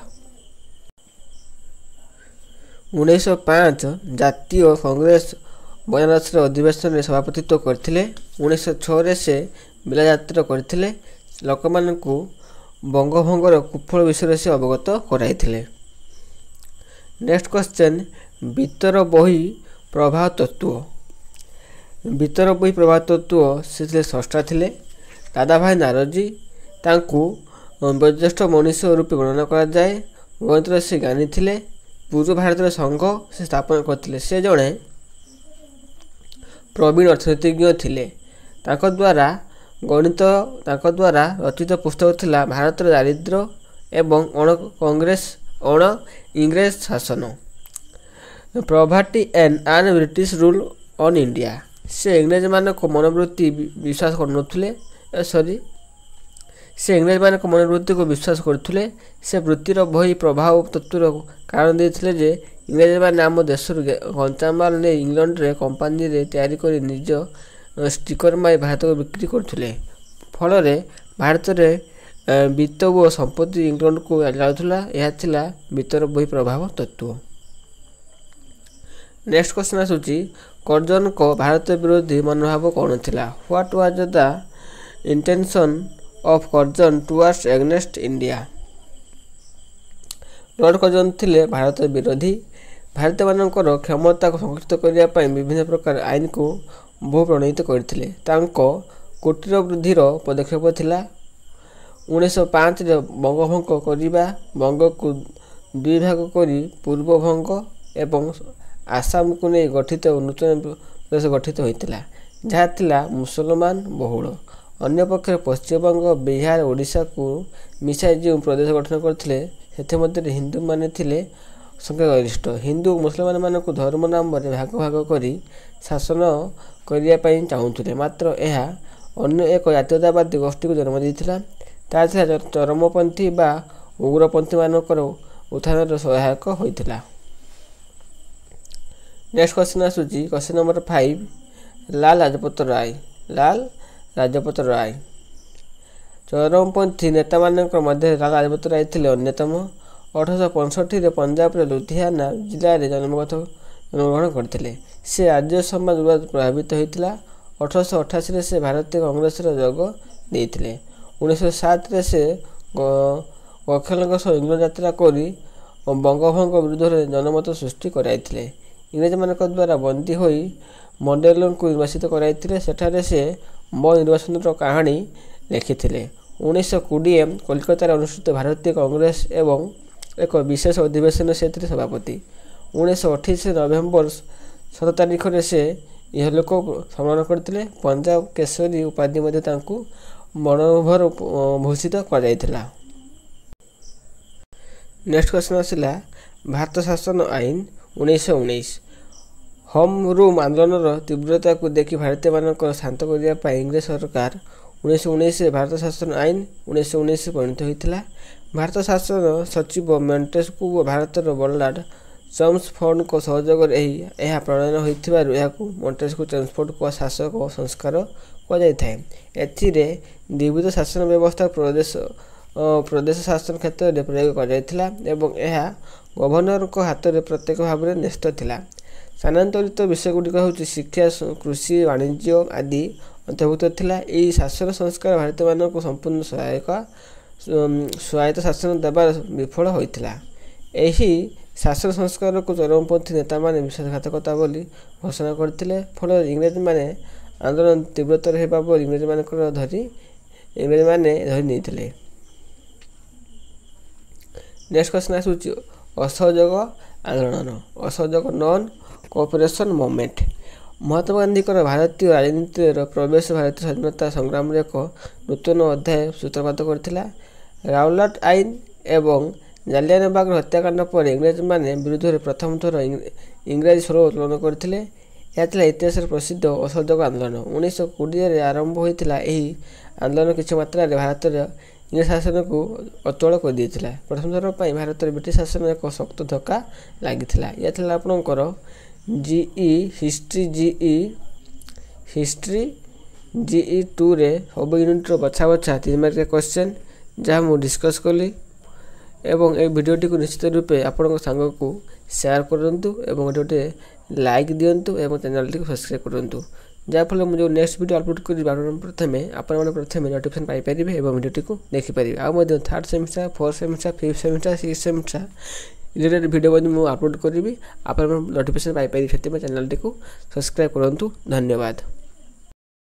1905 ଜାତୀୟ କଂଗ୍ରେସ ବନାରସର ଅଧିବେଶନରେ ସଭାପତିତ୍ୱ କରିଥିଲେ। 1906ରେ ସେ ବିଲାଯାତ୍ରା କରିଥିଲେ। ଲୋକମାନଙ୍କୁ ବଙ୍ଗଭଙ୍ଗର କୁଫଳ ବିଷୟରେ ସେ ଅବଗତ କରାଇଥିଲେ। ନେକ୍ସଟ କ୍ୱେଶ୍ଚନ୍, ଭିତର ବହି ପ୍ରବାହ ତତ୍ତ୍ୱ। ଭିତର ବହି ପ୍ରବାହ ତତ୍ତ୍ୱ ସେ ସ୍ରଷ୍ଟା ଥିଲେ। ଦାଦାଭାଇ ନାରୋଜୀ ତାଙ୍କୁ ବୟୋଜ୍ୟେଷ୍ଠ ମଣିଷ ରୂପେ ବର୍ଣ୍ଣନା କରାଯାଏ। ଗଣିତରେ ସେ ଜ୍ଞାନୀ ଥିଲେ। ପୂର୍ବ ଭାରତର ସଂଘ ସେ ସ୍ଥାପନ କରିଥିଲେ। ସେ ଜଣେ ପ୍ରବୀଣ ଅର୍ଥନୀତିଜ୍ଞ ଥିଲେ। ତାଙ୍କ ଦ୍ୱାରା ରଚିତ ପୁସ୍ତକ ଥିଲା ଭାରତର ଦାରିଦ୍ର୍ୟ ଏବଂ ଅଣ ଇଂରେଜ ଶାସନ, poverty and British rule on India. ସେ ଇଂରେଜମାନଙ୍କ ମନୋବୃତ୍ତିକୁ ବିଶ୍ୱାସ କରୁଥିଲେ। ସେ ବୃତ୍ତିର ବହି ପ୍ରଭାବ ତତ୍ତ୍ୱର କାରଣ ଦେଇଥିଲେ ଯେ ଇଂରେଜମାନେ ଆମ ଦେଶରୁ କଞ୍ଚାମାଲ ନେଇ ଇଂଲଣ୍ଡରେ କମ୍ପାନୀରେ ତିଆରି କରି ନିଜ ଷ୍ଟିକର ମାରି ଭାରତକୁ ବିକ୍ରି କରୁଥିଲେ। ଫଳରେ ଭାରତରେ ବିତ୍ତ ଓ ସମ୍ପତ୍ତି ଇଂଲଣ୍ଡକୁ ଯାଉଥିଲା। ଏହା ଥିଲା ବିତ୍ତର ବହି ପ୍ରଭାବ ତତ୍ତ୍ୱ। ନେକ୍ସଟ କ୍ୱେଶ୍ଚନ୍ ଆସୁଛି, କର୍ଜନଙ୍କ ଭାରତ ବିରୋଧୀ ମନୋଭାବ କ'ଣ ଥିଲା? What was the intention of Karjan towards against India? Lord Karjan ଥିଲେ ଭାରତ ବିରୋଧୀ। ଭାରତୀୟମାନଙ୍କର କ୍ଷମତାକୁ ସଂରକ୍ଷିତ କରିବା ପାଇଁ ବିଭିନ୍ନ ପ୍ରକାର ଆଇନକୁ ବହୁ ପ୍ରଣୀତ କରିଥିଲେ। ତାଙ୍କ କୁଟୀର ବୃଦ୍ଧିର ପଦକ୍ଷେପ ଥିଲା 1905ରେ ବଙ୍ଗଭଙ୍ଗ କରିବା। ବଙ୍ଗକୁ ଦୁଇ ଭାଗ କରି ପୂର୍ବ ବଙ୍ଗ ଏବଂ ଆସାମକୁ ନେଇ ଗଠିତ ନୂତନ ପ୍ରଦେଶ ଗଠିତ ହୋଇଥିଲା, ଯାହା ଥିଲା ମୁସଲମାନ ବହୁଳ। ଅନ୍ୟପକ୍ଷରେ ପଶ୍ଚିମବଙ୍ଗ, ବିହାର, ଓଡ଼ିଶାକୁ ମିଶାଇ ଯେଉଁ ପ୍ରଦେଶ ଗଠନ କରିଥିଲେ ସେଥିମଧ୍ୟରେ ହିନ୍ଦୁମାନେ ଥିଲେ ସଂଖ୍ୟାଗରିଷ୍ଠ। ହିନ୍ଦୁ ମୁସଲମାନମାନଙ୍କୁ ଧର୍ମ ନାମରେ ଭାଗ ଭାଗ କରି ଶାସନ କରିବା ପାଇଁ ଚାହୁଁଥିଲେ, ମାତ୍ର ଏହା ଅନ୍ୟ ଏକ ଜାତୀୟତାବାଦୀ ଗୋଷ୍ଠୀକୁ ଜନ୍ମ ଦେଇଥିଲା। ତାହା ଥିଲା ଚରମପନ୍ଥୀ ବା ଉଗ୍ରପନ୍ଥୀମାନଙ୍କର ଉତ୍ଥାନରେ ସହାୟକ ହୋଇଥିଲା। ନେକ୍ସଟ କ୍ୱେଶ୍ଚନ୍ ଆସୁଛି, କ୍ୱେଶ୍ଚନ୍ ନମ୍ବର 5, ଲାଲ ଲାଜପତ ରାୟ। ଚରମପନ୍ଥୀ ନେତାମାନଙ୍କ ମଧ୍ୟରେ ଲାଲ ଲାଜପତ ରାୟ ଥିଲେ ଅନ୍ୟତମ। 1865ରେ ପଞ୍ଜାବର ଲୁଧିଆନା ଜିଲ୍ଲାରେ ଜନ୍ମଗ୍ରହଣ କରିଥିଲେ। ସେ ଆର୍ଯ୍ୟ ସମାଜ ଦ୍ୱାରା ପ୍ରଭାବିତ ହୋଇଥିଲା। 1888ରେ ସେ ଭାରତୀୟ କଂଗ୍ରେସରେ ଯୋଗ ଦେଇଥିଲେ। 1907ରେ ସେ ଗୋଖଲେଙ୍କ ସହ ଇଂଲଣ୍ଡ ଯାତ୍ରା କରି ବଙ୍ଗଭଙ୍ଗ ବିରୁଦ୍ଧରେ ଜନମତ ସୃଷ୍ଟି କରାଇଥିଲେ। ଇଂରେଜମାନଙ୍କ ଦ୍ୱାରା ବନ୍ଦୀ ହୋଇ ମଣ୍ଡେଲଙ୍କୁ ନିର୍ବାସିତ କରାଇଥିଲେ। ସେଠାରେ ସେ ମୋ ନିର୍ବାସନର କାହାଣୀ ଲେଖିଥିଲେ। 1920 କଲିକତାରେ ଅନୁଷ୍ଠିତ ଭାରତୀୟ କଂଗ୍ରେସ ଏବଂ ଏକ ବିଶେଷ ଅଧିବେଶନରେ ସେ ଥିଲେ ସଭାପତି। 1928 ନଭେମ୍ବର 7 ତାରିଖରେ ସେ ଇହଲୋକ ସମ୍ମାନ କରିଥିଲେ। ପଞ୍ଜାବ କେଶରୀ ଉପାଧି ମଧ୍ୟ ତାଙ୍କୁ ମରଣୋତ୍ତର ଭୂଷିତ କରାଯାଇଥିଲା। ନେକ୍ସଟ କ୍ୱେଶ୍ଚନ୍ ଆସିଲା, ଭାରତ ଶାସନ ଆଇନ 1919। ହୋମ୍ ରୁଲ୍ ଆନ୍ଦୋଳନର ତୀବ୍ରତାକୁ ଦେଖି ଭାରତୀୟମାନଙ୍କୁ ଶାନ୍ତ କରିବା ପାଇଁ ଇଂରେଜ ସରକାର 1919ରେ ଭାରତ ଶାସନ ଆଇନ 1919 ପ୍ରଣୀତ ହୋଇଥିଲା। ଭାରତ ଶାସନ ସଚିବ ମଣ୍ଟେସ୍କୁ ଓ ଭାରତର ଲର୍ଡ ଚମ୍ସଫୋର୍ଡଙ୍କ ସହଯୋଗରେ ଏହା ପ୍ରଣୟନ ହୋଇଥିବାରୁ ଏହାକୁ ମଣ୍ଟେସ୍କୁ ଚମ୍ସଫୋର୍ଡ ଶାସକ ସଂସ୍କାର କୁହାଯାଇଥାଏ। ଏଥିରେ ଦ୍ୱିବିଧ ଶାସନ ବ୍ୟବସ୍ଥା ପ୍ରଦେଶ ଶାସନ କ୍ଷେତ୍ରରେ ପ୍ରୟୋଗ କରାଯାଇଥିଲା ଏବଂ ଏହା ଗଭର୍ଣ୍ଣରଙ୍କ ହାତରେ ପ୍ରତ୍ୟକ୍ଷ ଭାବରେ ନ୍ୟସ୍ତ ଥିଲା। ସ୍ଥାନାନ୍ତରିତ ବିଷୟଗୁଡ଼ିକ ହେଉଛି ଶିକ୍ଷା, କୃଷି, ବାଣିଜ୍ୟ ଆଦି ଅନ୍ତର୍ଭୁକ୍ତ ଥିଲା। ଏହି ଶାସନ ସଂସ୍କାର ଭାରତୀୟମାନଙ୍କୁ ସମ୍ପୂର୍ଣ୍ଣ ସ୍ୱାୟତ୍ତ ଶାସନ ଦେବାରେ ବିଫଳ ହୋଇଥିଲା। ଏହି ଶାସନ ସଂସ୍କାରକୁ ଚରମପନ୍ଥୀ ନେତାମାନେ ବିଶ୍ୱାସଘାତକତା ବୋଲି ଘୋଷଣା କରିଥିଲେ। ଫଳରେ ଇଂରେଜମାନେ ଆନ୍ଦୋଳନ ତୀବ୍ରତର ହେବା ପରେ ଇଂରେଜମାନେ ଧରି ନେଇଥିଲେ। ନେକ୍ସଟ କ୍ୱେଶ୍ଚନ୍ ଆସୁଛି, ଅସହଯୋଗ ଆନ୍ଦୋଳନ। ଅସହଯୋଗ ନନ୍ କୋଅପରେସନ୍ ମୁଭମେଣ୍ଟ। ମହାତ୍ମା ଗାନ୍ଧୀଙ୍କର ଭାରତୀୟ ରାଜନୀତିରେ ପ୍ରବେଶ ଭାରତୀୟ ସ୍ୱାଧୀନତା ସଂଗ୍ରାମରେ ଏକ ନୂତନ ଅଧ୍ୟାୟ ସୂତ୍ରପାତ କରିଥିଲା। ରାଓଲାଟ ଆଇନ ଏବଂ ଜାଲିଆନାବାଗ ହତ୍ୟାକାଣ୍ଡ ପରେ ଇଂରେଜମାନେ ବିରୁଦ୍ଧରେ ପ୍ରଥମ ଥର ଇଂରାଜୀ ସ୍ୱର ଉତ୍ତୋଳନ କରିଥିଲେ। ଏହା ଥିଲା ଇତିହାସର ପ୍ରସିଦ୍ଧ ଅସହଯୋଗ ଆନ୍ଦୋଳନ। 1920ରେ ଆରମ୍ଭ ହୋଇଥିଲା। ଏହି ଆନ୍ଦୋଳନ କିଛି ମାତ୍ରାରେ ଭାରତରେ ଇଂରେଜ ଶାସନକୁ ଅଚଳ କରିଦେଇଥିଲା। ପ୍ରଥମ ଥର ପାଇଁ ଭାରତରେ ବ୍ରିଟିଶ ଶାସନ ଏକ ଶକ୍ତ ଧକ୍କା ଲାଗିଥିଲା। ଏହା ଥିଲା ଆପଣଙ୍କର ହିଷ୍ଟ୍ରି GE 2ରେ ସବୁ ୟୁନିଟ୍ର ବଛା 3 ମାର୍କିଆ କ୍ୱେଶ୍ଚନ୍ ଯାହା ମୁଁ ଡିସ୍କସ୍ କଲି। ଏବଂ ଏହି ଭିଡ଼ିଓଟିକୁ ନିଶ୍ଚିତ ରୂପେ ଆପଣଙ୍କ ସାଙ୍ଗକୁ ସେୟାର କରନ୍ତୁ ଏବଂ ଭିଡ଼ିଓଟି ଲାଇକ୍ ଦିଅନ୍ତୁ ଏବଂ ଚ୍ୟାନେଲଟିକୁ ସବସ୍କ୍ରାଇବ୍ କରନ୍ତୁ, ଯାହାଫଳରେ ମୁଁ ଯେଉଁ ନେକ୍ସଟ ଭିଡ଼ିଓ ଅପଲୋଡ଼ କରିବି ଆପଣମାନେ ପ୍ରଥମେ ନୋଟିଫିକେସନ୍ ପାଇପାରିବେ ଏବଂ ଭିଡ଼ିଓଟିକୁ ଦେଖିପାରିବେ। ଆଉ ମଧ୍ୟ 3rd semester, 4th semester, 5th semester, 6th semester related video ମଧ୍ୟ ମୁଁ ଅପଲୋଡ଼ କରିବି। ଆପଣମାନେ ନୋଟିଫିକେସନ୍ ପାଇପାରିବେ। ସେଥିପାଇଁ ଚ୍ୟାନେଲଟିକୁ ସବସ୍କ୍ରାଇବ୍ କରନ୍ତୁ। ଧନ୍ୟବାଦ।